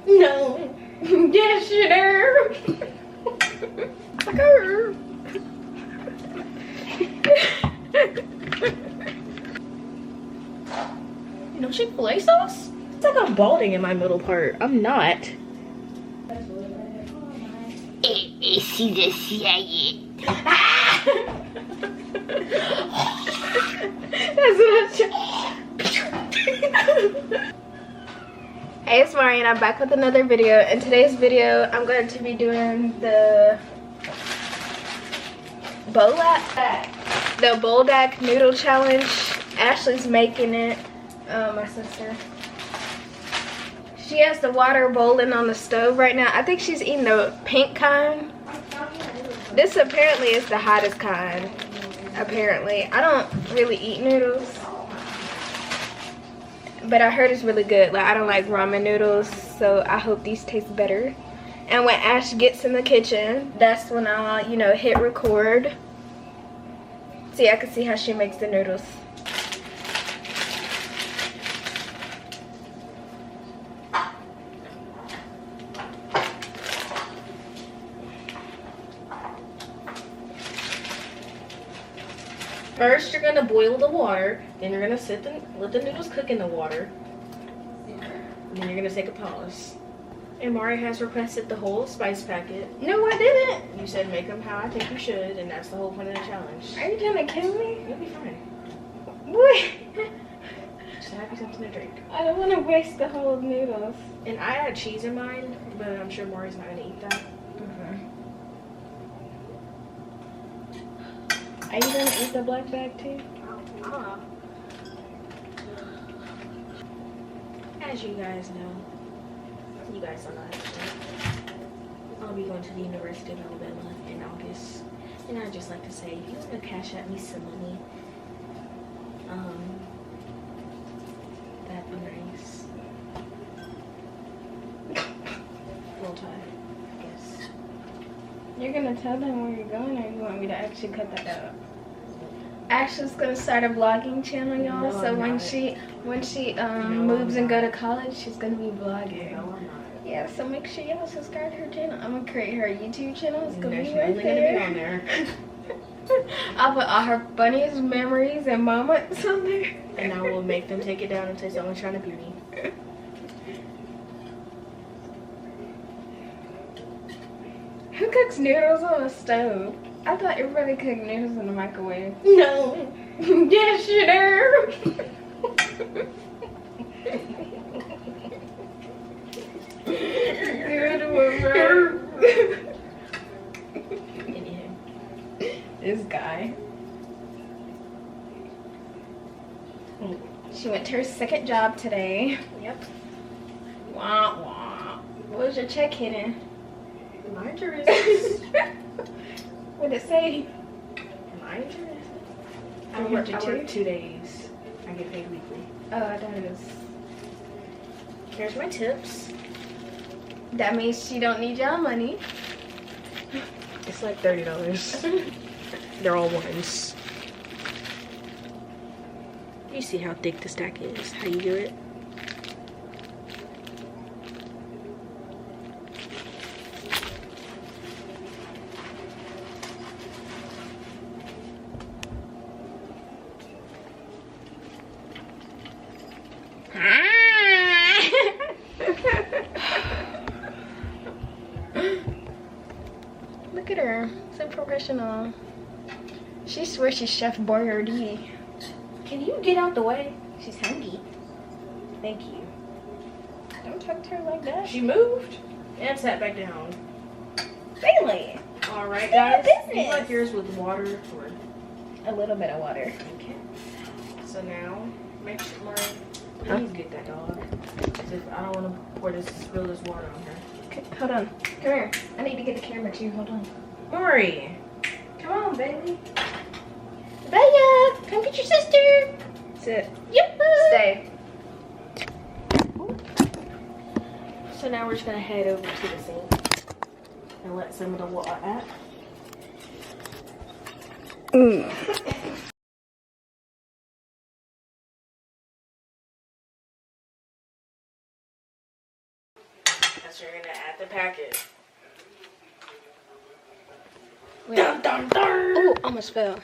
No. Yes, you do. No Chick-fil-A sauce? It's like I'm balding in my middle part. I'm not. That's what Hey, it's Marian. I'm back with another video. In today's video, I'm going to be doing the Buldak noodle challenge. Ashley's making it. My sister. She has the water boiling on the stove right now. I think she's eating the pink kind. This apparently is the hottest kind. Apparently. I don't really eat noodles. But I heard it's really good. Like, I don't like ramen noodles, so I hope these taste better. And when Ash gets in the kitchen, that's when I'll, you know, hit record. See, I can see how she makes the noodles. First, you're gonna boil the water. Then you're gonna let the noodles cook in the water. And then you're gonna take a pause. And Mari has requested the whole spice packet. No, I didn't. You said make them how I think you should, and that's the whole point of the challenge. Are you trying to kill me? You'll be fine. What? Just have you something to drink. I don't want to waste the whole noodles. And I had cheese in mine, but I'm sure Mari's not gonna eat that. Are you gonna eat the black bag too? As you guys know, you guys don't know actually, I'll be going to the University of Alabama in August. And I'd just like to say, if you want to cash at me some money, that'd be nice. Full time, I guess. You're gonna tell them where you're going, or you want me to actually cut that out? Ashley's gonna start a vlogging channel, y'all. No, so when she moves and go to college, she's gonna be vlogging. No, I'm not. Yeah, so make sure y'all subscribe to her channel. I'm gonna create her YouTube channel. It's gonna be right there. Gonna be on there. I'll put all her funniest memories and moments on there. And I will make them take it down and say someone's trying to be me. Who cooks noodles on a stove? I thought everybody cooked noodles in the microwave. No. Yes, you do. This guy. She went to her second job today. Yep. Wah, wah. What was your check hitting? Mind your business. What did it say? Mind your business. I work 2 days. I get paid weekly. Oh, that is. Here's my tips. That means she don't need y'all money. It's like $30. They're all ones. You see how thick the stack is? How you do it? Look at her, so professional. She swears she's Chef Boyardee. Can you get out the way? She's hungry. Thank you. Don't talk to her like that. She moved and sat back down. Really? All right, guys. You like yours with water or a little bit of water? Okay. So now, make sure, please get that dog. I don't want to spill this water on her. Okay, hold on. Come here. I need to get the camera too. Hold on. Mari. Come on, baby. Bella, come get your sister. Sit. Yep. Stay. So now we're just going to head over to the sink and let some of the water out. Unless you're gonna add the packet. Dun, dun, dun. Oh, almost fell.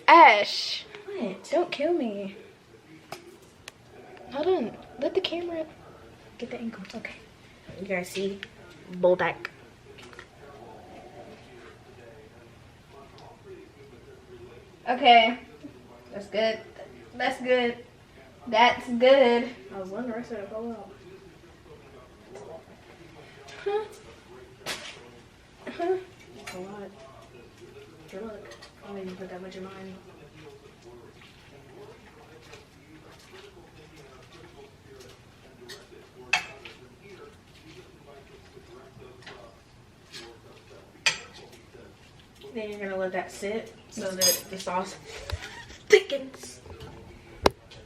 Ash. What? Don't kill me. Hold on. Let the camera get the ankles. Okay. You guys see? Buldak. Okay. That's good. That's good. That's good. I was wondering, I said, oh well. Huh? Huh? That's a lot. Good luck. I don't even put that much in mine. Then you're gonna let that sit so that the sauce thickens.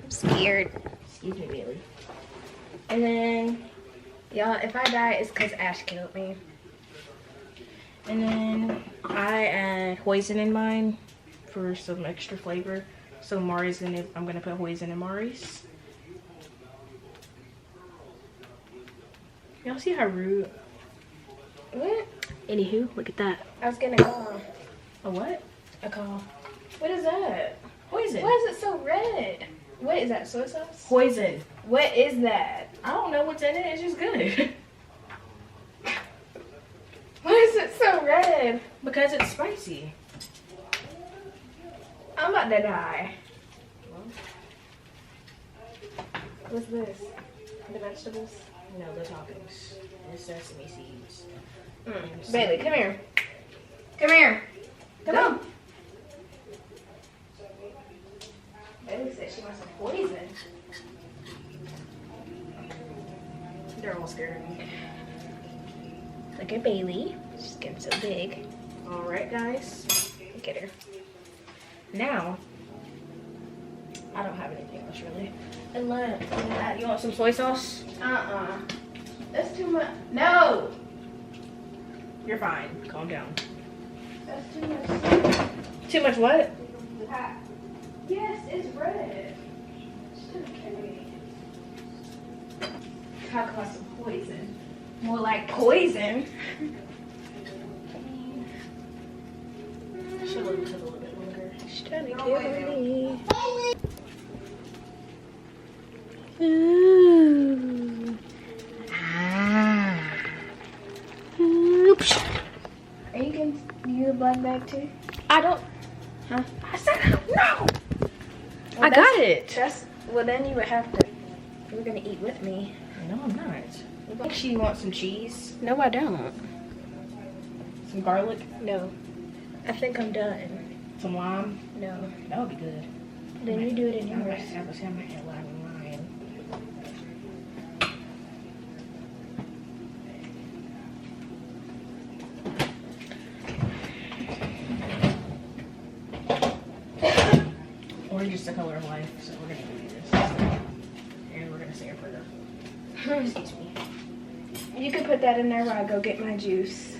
I'm scared. Excuse me, Bailey. And then, y'all, if I die, it's because Ash killed me. And then I add hoisin in mine for some extra flavor. So I'm gonna put hoisin in Mari's. Y'all see how rude? What? Anywho, look at that. I was getting a call. A what? A call. What is that? Hoisin. Why is it so red? What is that, soy sauce? Hoisin. What is that? I don't know what's in it. It's just good. Why is it so red? Because it's spicy. I'm about to die. What's this? The vegetables? No, the toppings. And sesame seeds. Bailey, come here. Come here. Come on. Bailey said she wants some poison. They're all scared of me. Look at Bailey. She's getting so big. Alright, guys. Look at her. Now, I don't have anything else really. Unless, you want some soy sauce? That's too much. No! You're fine. Calm down. That's too much. Too much what? Yes, it's red. She's gonna kill me. Talk about some poison. More like poison. I should have took a little bit longer. She's trying to kill me. Ooh. Ah. Oops. Are you gonna do the black bag too? I don't. Huh? I said I don't know. Well, I got it. Well, then you would have to. You were gonna eat with me. No, I'm not. Actually, you want some cheese? No, I don't. Some garlic? No. I think I'm done. Some lime? No. That would be good. Then you do it in I might yours. have a lime in mine. Orange is the color of life, so we're gonna do this. And we're gonna say a prayer. Excuse me. You can put that in there while I go get my juice.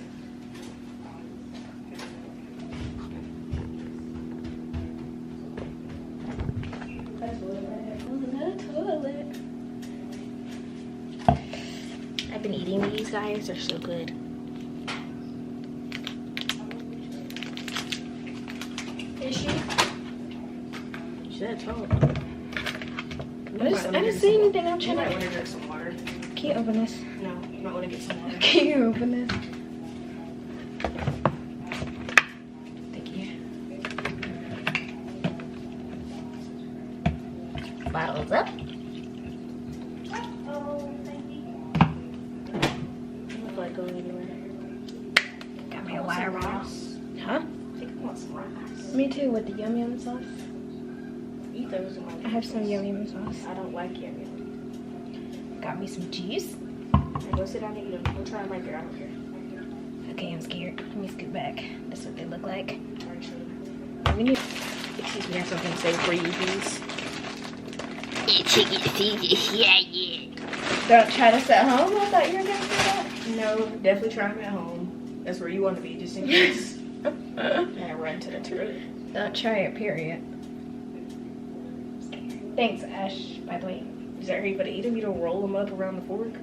I've been eating these guys, they're so good. Is she? She said talk. I didn't see anything. I'm You trying might to. want to drink some water. Can you open this? No, you might want to get some water. Can you open this? Thank you. Bottles up. Look like going anywhere. Got me a water bottle. Huh? I think I want some rice. Me too, with the yum yum sauce. Eat those in my I have some yum yum sauce. I don't like yum yum. Got me some juice. Now go sit down and eat them. We'll try them right there. I don't care. Okay, I'm scared. Let me scoot back. That's what they look like. Alright, sure. We need. Excuse me, I have something to say for you, please. Don't try this at home. I thought you were gonna do that. No, definitely try them at home. That's where you want to be, just in case. I run to the toilet. Don't try it, period. Thanks, Ash, by the way. Is there anybody eat them? You don't roll them up around the fork?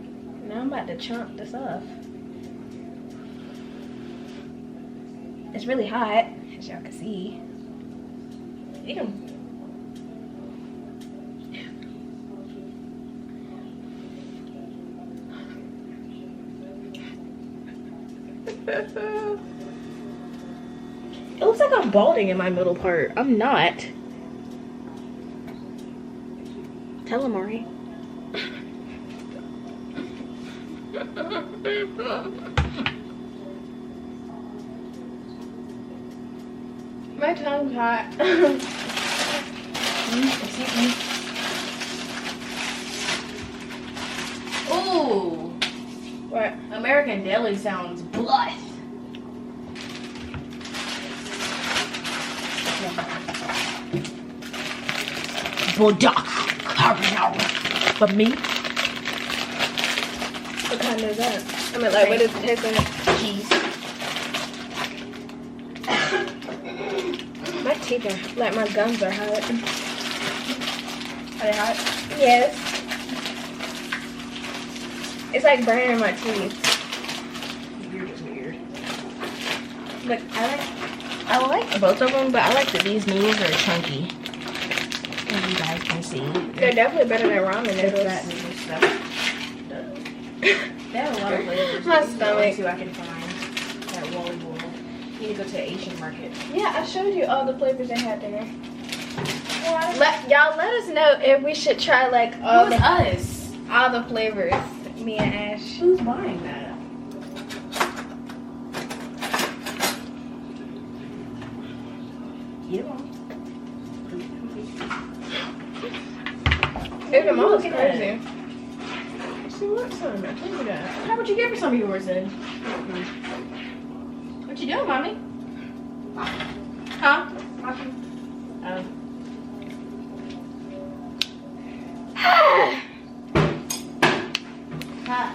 Now I'm about to chomp this off. It's really hot, as y'all can see. Eat them. It looks like I'm balding in my middle part. I'm not. Tell him, Mari. My tongue's hot. Excuse me. Ooh. What? American Deli sounds blood. Buldak. For me. What kind is that? I mean, like, what does it taste like? Cheese. My teeth are, like, my gums are hot. Are they hot? Yes. It's like burning my teeth. You're just weird. But I like both of them, but I like that these noodles are chunky. As you guys can see. they're definitely better than ramen noodles. That noodle stuff. They have a lot of flavors. My Let me stomach. see what I can find. That Wally Bowl. You need to go to the Asian market. Yeah, I showed you all the flavors they had there. Y'all let us know if we should try like all Who's us? all the flavors. Me and Ash. Who's buying that? You don't. Look at mom's Look at crazy. She wants some. I told you that. How about you give her some of yours then? What you doing, mommy? Huh? Oh. Hot.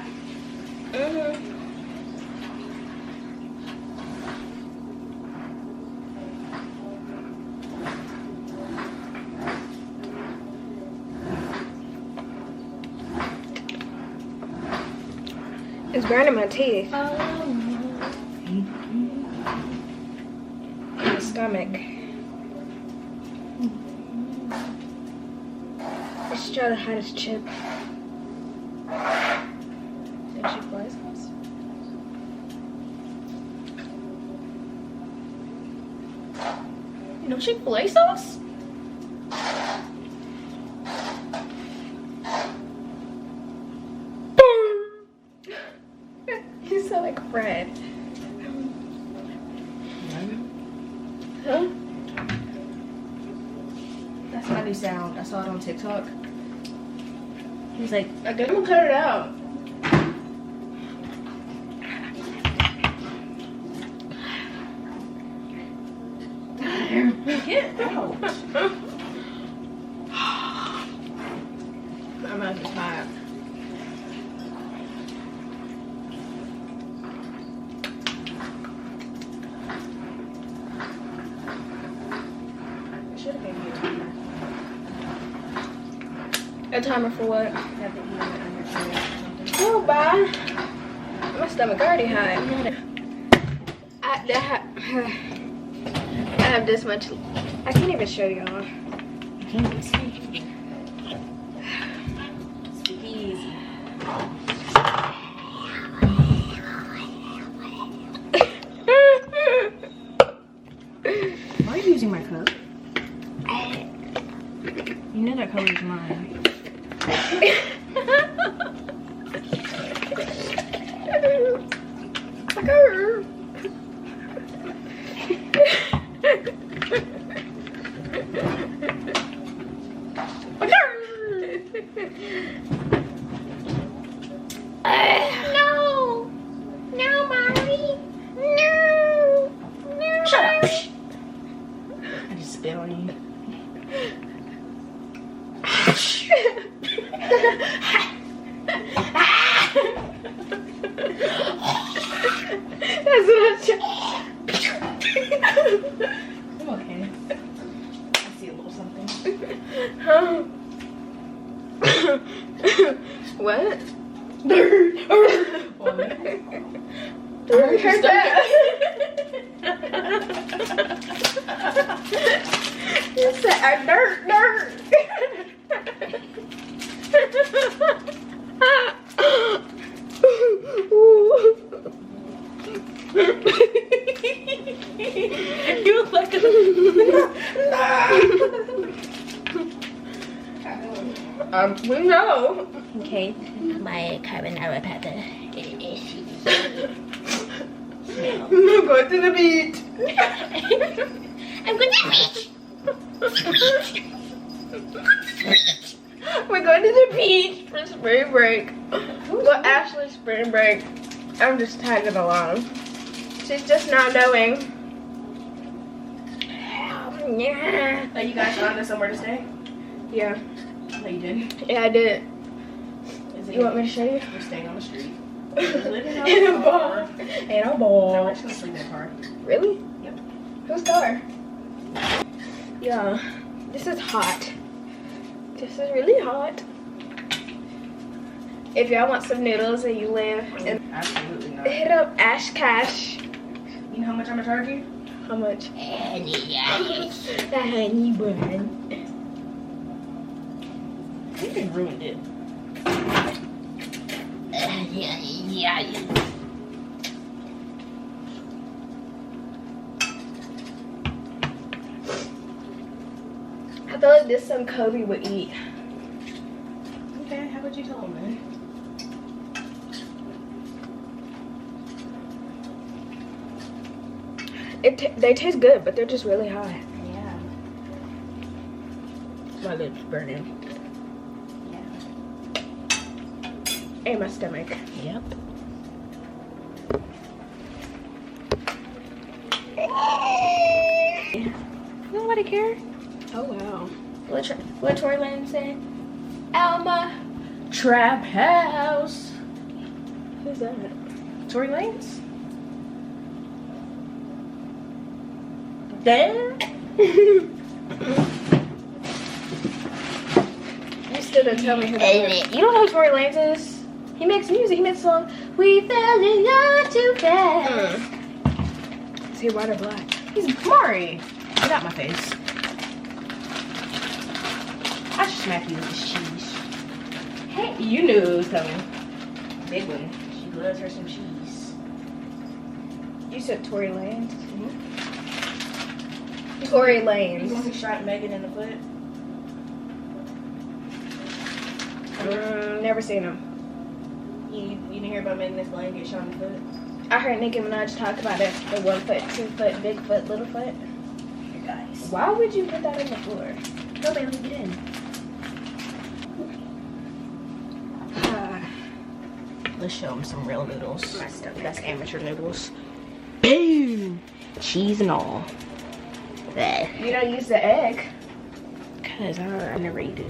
It's burning my teeth. My stomach. Let's try the hottest chip. Did she play sauce? No Chick-fil-A sauce? You sound like Fred. Huh? That's my new sound. I saw it on TikTok. He's like, I didn't cut it out. get out. My mouth is hot. Should have gave you a timer. A timer for what? Have to eat it on your chair or something. Oh, bye. My stomach already hot. I have this much. I can't even show y'all. I can't even see. Speak easy. Why are you using my cup? You know that color is mine. No, Mommy, no. Shut up. I just spit on you. That's what I'm okay. I see a little something. Huh? What? Heard that? You said dirt. You look like a we know. okay. My carbonara pepper. I'm going to the beach. I'm going to the beach. We're going to the beach for spring break. Well, actually, spring break. I'm just tagging along. She's just not knowing. Yeah. Oh, you guys found us somewhere to stay? Yeah. No, you didn't. Yeah, I did. Is it You want me to show you? We're staying on the street. In a bar. In a No, bar. we're just gonna sleep in the car. Really? Yep. Whose car? Yeah. This is hot. This is really hot. If y'all want some noodles and you live in, Absolutely not. hit up Ashcash. You know how much I'm gonna charge you? How much? The honey bun. You can ruined it. I feel like this is some Kobe would eat. Okay, how about you tell him then? They taste good, but they're just really hot. Yeah. My lips burning. Yeah. And my stomach. Yep. Nobody care. Oh wow. What Tory Lane said? Alma Trap House. Who's that? Tory Lane's? There? You still don't tell me who that is. You don't know who Tory Lanez is? He makes music. He makes a song. We fell in love too fast. Is he white or black? He's Mari. Get out my face. I should smack you with this cheese. Hey, you knew it was coming. Big one. She loves her some cheese. You said Tory Lanez? Mm-hmm. Tory You want Lanez. to shot Megan in the foot? Never seen him. You didn't hear about Megan Thee Stallion get shot in the foot? I heard Nicki Minaj talk about it. The 1 foot, 2 foot, big foot, little foot. You guys. Why would you put that on the floor? Go, baby, get in. Let's show them some real noodles. My stomach. That's amateur noodles. Boom! Cheese and all. There. You don't use the egg. Cause I never eat it.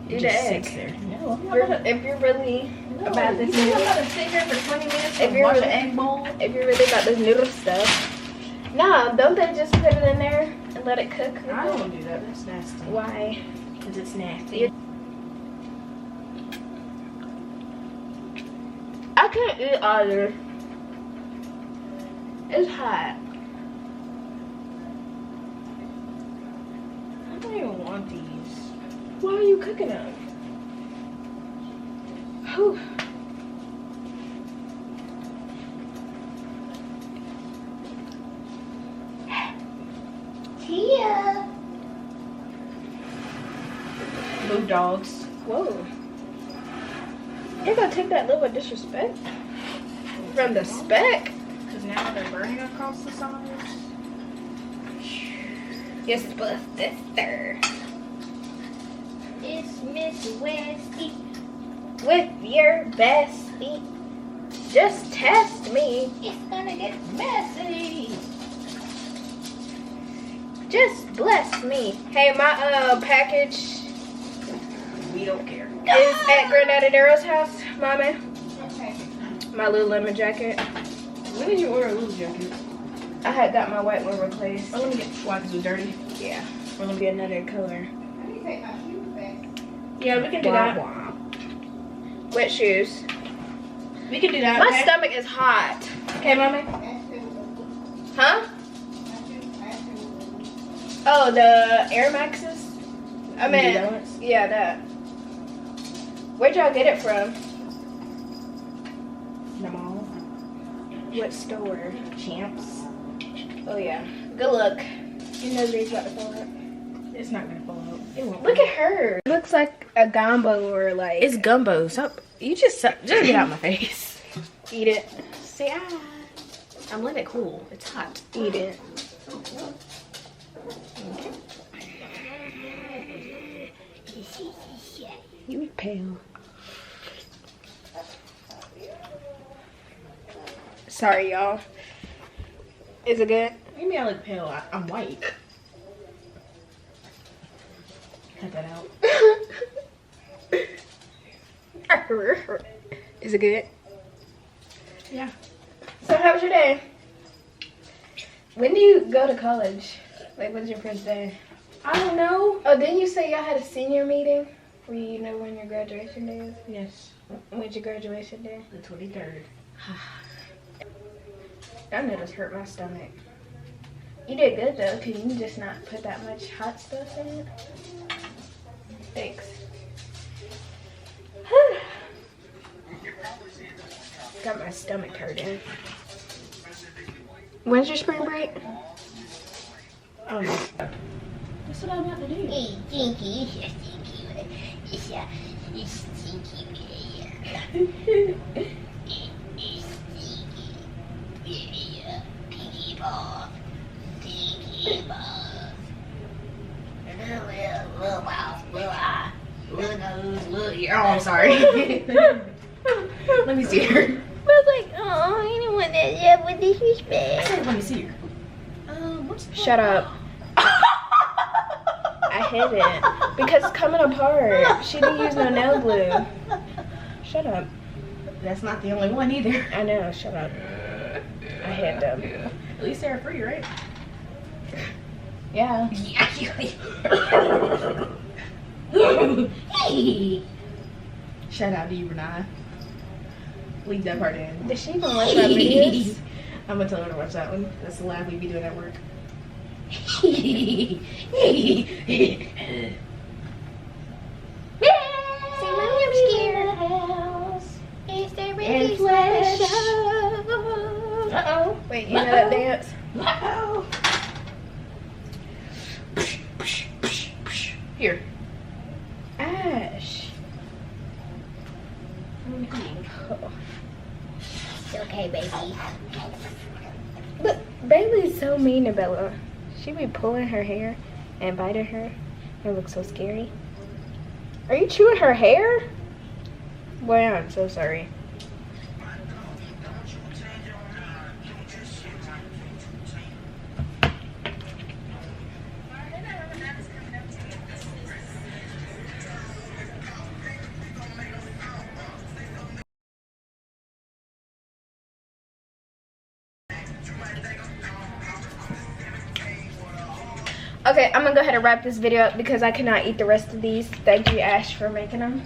Do It the just egg. sits there. No, I'm not gonna. If you're really about this You think I'm noodle, gonna sit here for 20 minutes If and you're watch really- an egg bowl? if you're really about this noodle stuff, no, don't they just put it in there and let it cook? I don't do that. That's nasty. Why? Because it's nasty. I can't eat either. It's hot. I don't even want these. Why are you cooking them? Whew. Tia. Move dogs. Whoa. You're gonna take that little disrespect from the speck? Because now they're burning across the sides. Yes, but sister. It's Miss Westy. With your bestie. Just test me. It's gonna get messy. Just bless me. Hey, my package We don't care. is at Granddaddy Darrow's house, Mama. Okay. My Lululemon jacket. When did you order a little jacket? I had got my white one replaced. Oh, let me get why, because it was dirty. Yeah. Or gonna be another color. Yeah, we can do Wah, that. wah. Wet shoes. We can do that. My okay? stomach is hot. Okay, mommy. Huh? Oh, the Air Maxes? I mean, yeah, that. Where'd y'all get it from? The mall. What store? Champs. Oh, yeah. Good luck. You know Grace about to fall out. It's not gonna fall out. It won't. Look at her. It looks like a gumbo or like. It's gumbo. Stop. You just get out my face. Eat it. Say I'm letting it cool. It's hot. Eat it. You pale. Sorry, y'all. Is it good? Maybe I look pale. I'm white. Cut that out. Is it good? Yeah. So how was your day? When do you go to college? Like, when's your first day? I don't know. Oh, didn't you say y'all had a senior meeting? Where you know when your graduation day is? Yes. When's your graduation day? The 23rd. That noodles hurt my stomach. You did good though, cause you just not put that much hot stuff in it. Thanks. Got my stomach hurting. When's your spring break? Oh no. That's what I'm about to do. Hey, Stinky, you so stinky. You stinky. Yeah. Pinky ball. Pinky ball. Little mouth, little eye, little nose, little ear. Oh, I'm sorry. Let me see her. I was like, oh, you don't want that. Yeah, with I disrespect. said, let me see her. What's Shut up. I hid it because it's coming apart. She didn't use no nail glue. Shut up. That's not the only one either. I know. Shut up. I hid them. At least they're free, right? Yeah. Shout out to you, Renai. Leave that part in. Did she even watch my videos? I'm gonna tell her to watch that one. That's the laugh we be doing at work. Say, Mommy, I'm scared. Is there really flesh. Uh-oh. Wait, you know that dance? Uh-oh. Here. Ash. It's okay, baby. Look, Bailey's so mean to Bella. She be pulling her hair and biting her. It looks so scary. Are you chewing her hair? Boy, I'm so sorry. Okay, I'm gonna go ahead and wrap this video up because I cannot eat the rest of these. Thank you, Ash, for making them.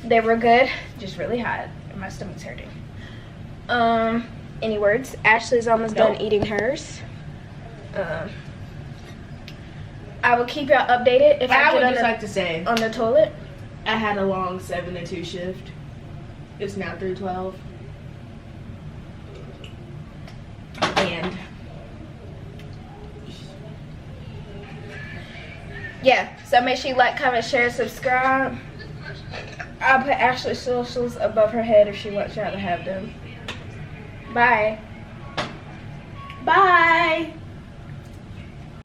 They were good, just really hot, and my stomach's hurting. Any words? Ashley's almost done eating hers. I will keep y'all updated if I would get just like to say, on the toilet. I had a long 7 to 2 shift. It's now 3:12. And Yeah, so make sure you like, comment, share, subscribe. I'll put Ashley's socials above her head if she wants y'all to have them. Bye. bye.